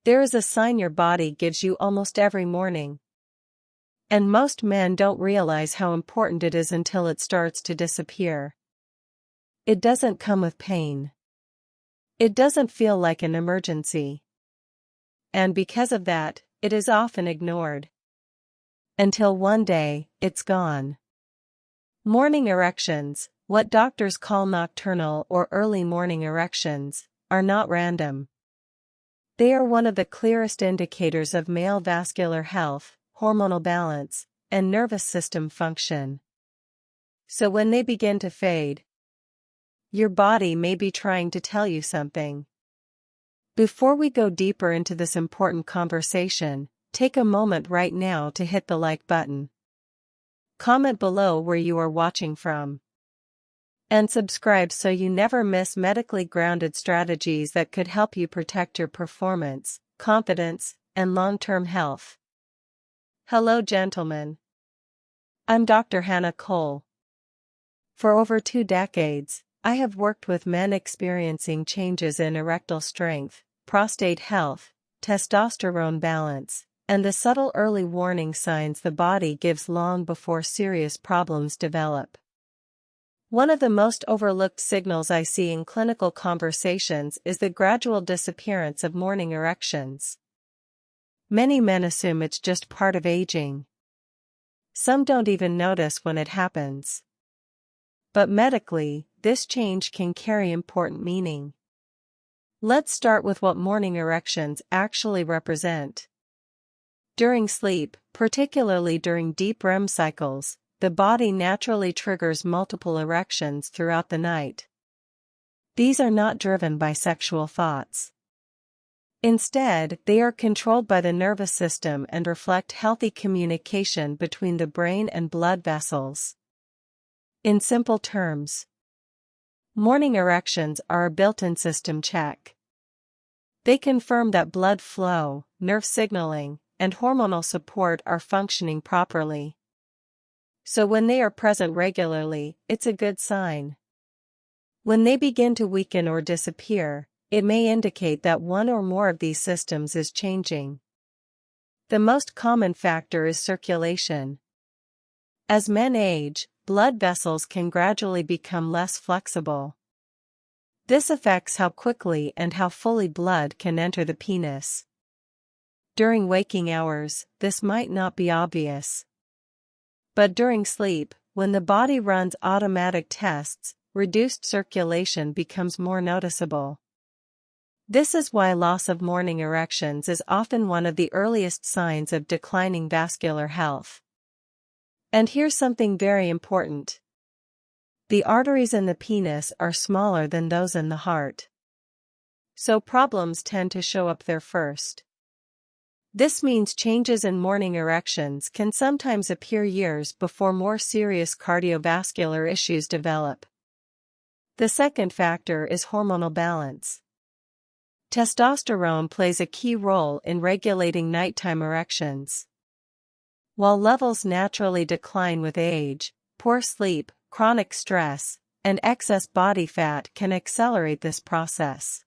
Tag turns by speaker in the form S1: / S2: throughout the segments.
S1: There is a sign your body gives you almost every morning. And most men don't realize how important it is until it starts to disappear. It doesn't come with pain. It doesn't feel like an emergency. And because of that, it is often ignored. Until one day, it's gone. Morning erections, what doctors call nocturnal or early morning erections, are not random. They are one of the clearest indicators of male vascular health, hormonal balance, and nervous system function. So when they begin to fade, your body may be trying to tell you something. Before we go deeper into this important conversation, take a moment right now to hit the like button. Comment below where you are watching from. And subscribe so you never miss medically grounded strategies that could help you protect your performance, confidence, and long-term health. Hello, gentlemen. I'm Dr. Hannah Cole. For over 2 decades, I have worked with men experiencing changes in erectile strength, prostate health, testosterone balance, and the subtle early warning signs the body gives long before serious problems develop. One of the most overlooked signals I see in clinical conversations is the gradual disappearance of morning erections. Many men assume it's just part of aging. Some don't even notice when it happens. But medically, this change can carry important meaning. Let's start with what morning erections actually represent. During sleep, particularly during deep REM cycles, the body naturally triggers multiple erections throughout the night. These are not driven by sexual thoughts. Instead, they are controlled by the nervous system and reflect healthy communication between the brain and blood vessels. In simple terms, morning erections are a built-in system check. They confirm that blood flow, nerve signaling, and hormonal support are functioning properly. So when they are present regularly, it's a good sign. When they begin to weaken or disappear, it may indicate that one or more of these systems is changing. The most common factor is circulation. As men age, blood vessels can gradually become less flexible. This affects how quickly and how fully blood can enter the penis. During waking hours, this might not be obvious. But during sleep, when the body runs automatic tests, reduced circulation becomes more noticeable. This is why loss of morning erections is often one of the earliest signs of declining vascular health. And here's something very important. The arteries in the penis are smaller than those in the heart. So problems tend to show up there first. This means changes in morning erections can sometimes appear years before more serious cardiovascular issues develop. The second factor is hormonal balance. Testosterone plays a key role in regulating nighttime erections. While levels naturally decline with age, poor sleep, chronic stress, and excess body fat can accelerate this process.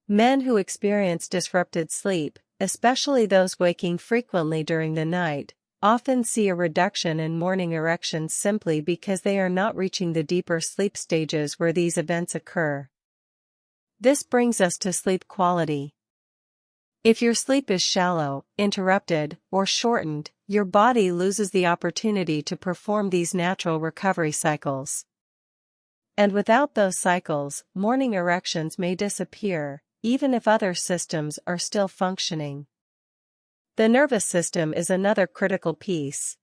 S1: Men who experience disrupted sleep, especially those waking frequently during the night, often see a reduction in morning erections simply because they are not reaching the deeper sleep stages where these events occur. This brings us to sleep quality. If your sleep is shallow, interrupted, or shortened, your body loses the opportunity to perform these natural recovery cycles. And without those cycles, morning erections may disappear, even if other systems are still functioning. The nervous system is another critical piece.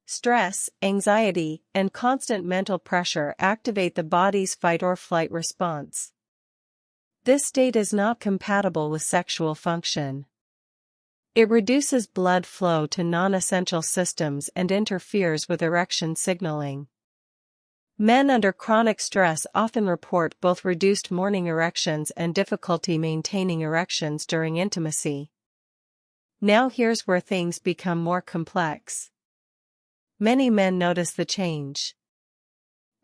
S1: Stress, anxiety, and constant mental pressure activate the body's fight-or-flight response. This state is not compatible with sexual function. It reduces blood flow to non-essential systems and interferes with erection signaling. Men under chronic stress often report both reduced morning erections and difficulty maintaining erections during intimacy. Now here's where things become more complex. Many men notice the change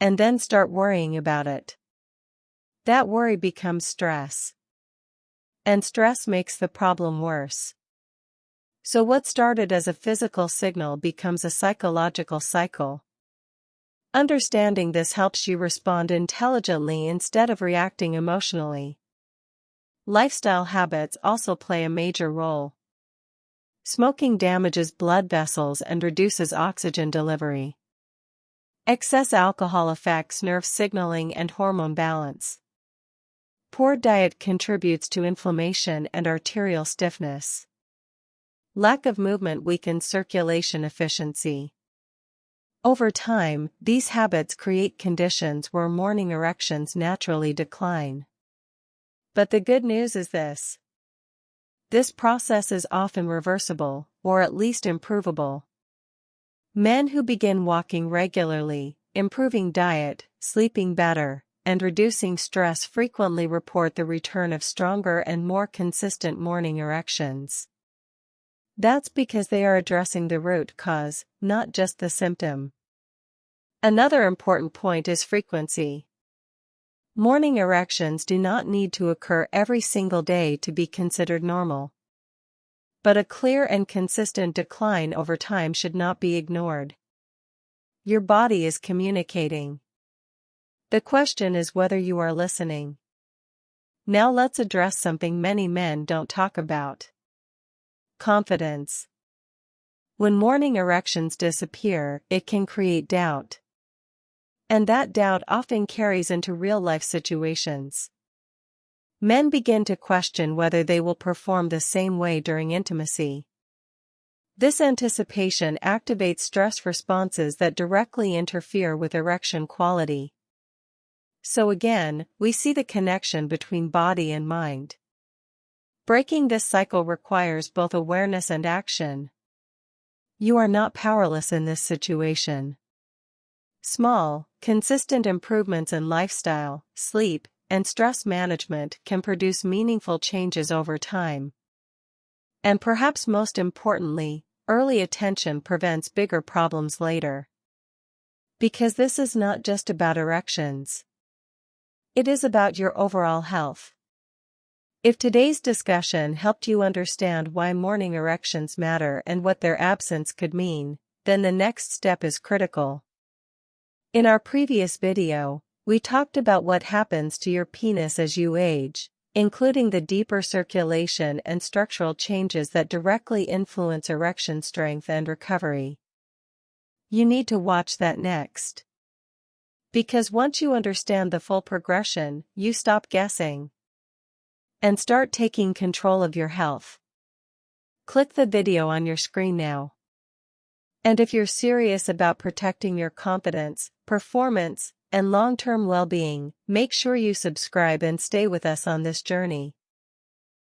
S1: and then start worrying about it. That worry becomes stress. And stress makes the problem worse. So what started as a physical signal becomes a psychological cycle. Understanding this helps you respond intelligently instead of reacting emotionally. Lifestyle habits also play a major role. Smoking damages blood vessels and reduces oxygen delivery. Excess alcohol affects nerve signaling and hormone balance. Poor diet contributes to inflammation and arterial stiffness. Lack of movement weakens circulation efficiency. Over time, these habits create conditions where morning erections naturally decline. But the good news is this. This process is often reversible, or at least improvable. Men who begin walking regularly, improving diet, sleeping better, and reducing stress frequently report the return of stronger and more consistent morning erections. That's because they are addressing the root cause, not just the symptom. Another important point is frequency. Morning erections do not need to occur every single day to be considered normal. But a clear and consistent decline over time should not be ignored. Your body is communicating. The question is whether you are listening. Now let's address something many men don't talk about. Confidence. When morning erections disappear, it can create doubt. And that doubt often carries into real-life situations. Men begin to question whether they will perform the same way during intimacy. This anticipation activates stress responses that directly interfere with erection quality. So again, we see the connection between body and mind. Breaking this cycle requires both awareness and action. You are not powerless in this situation. Small, consistent improvements in lifestyle, sleep, and stress management can produce meaningful changes over time. And perhaps most importantly, early attention prevents bigger problems later. Because this is not just about erections. It is about your overall health. If today's discussion helped you understand why morning erections matter and what their absence could mean, then the next step is critical. In our previous video, we talked about what happens to your penis as you age, including the deeper circulation and structural changes that directly influence erection strength and recovery. You need to watch that next. Because once you understand the full progression, you stop guessing and start taking control of your health. Click the video on your screen now. And if you're serious about protecting your confidence, performance, and long-term well-being, make sure you subscribe and stay with us on this journey.